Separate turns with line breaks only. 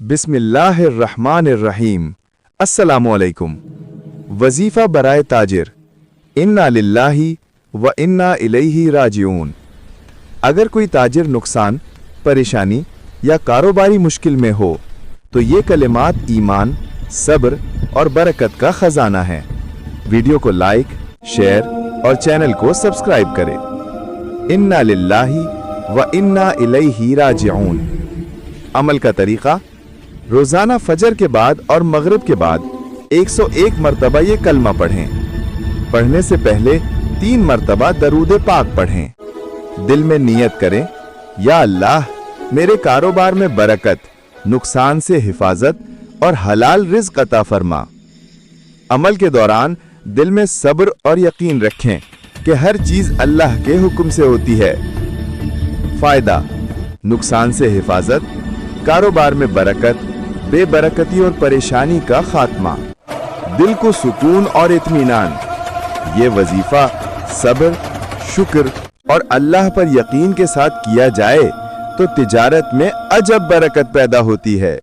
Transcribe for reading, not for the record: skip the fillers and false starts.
बिस्मिल्लाहिर्रहमानिर्रहीम। अस्सलामुअलैकुम। वजीफ़ा बराए ताजिर। इन्ना लिल्लाही व इन्ना इलैहि राजिऊन। अगर कोई ताजिर नुकसान, परेशानी या कारोबारी मुश्किल में हो तो ये कलिमात ईमान, सब्र और बरकत का खजाना है। वीडियो को लाइक, शेयर और चैनल को सब्सक्राइब करें। इन्ना लिल्लाही व इन्ना इलैहि राजिऊन। अमल का तरीका: रोजाना फजर के बाद और मगरिब के बाद 101 मरतबा ये कलमा पढ़ें। पढ़ने से पहले 3 मरतबा दरूद पाक पढ़ें। दिल में नियत करें, या अल्लाह मेरे कारोबार में बरकत, नुकसान से हिफाजत और हलाल रिज़्क अता फरमा। अमल के दौरान दिल में सब्र और यकीन रखें कि हर चीज अल्लाह के हुक्म से होती है। फायदा: नुकसान से हिफाजत, कारोबार में बरकत, बेबरकती और परेशानी का खात्मा, दिल को सुकून और इत्मीनान। ये वजीफा सब्र, शुक्र और अल्लाह पर यकीन के साथ किया जाए तो तिजारत में अजब बरकत पैदा होती है।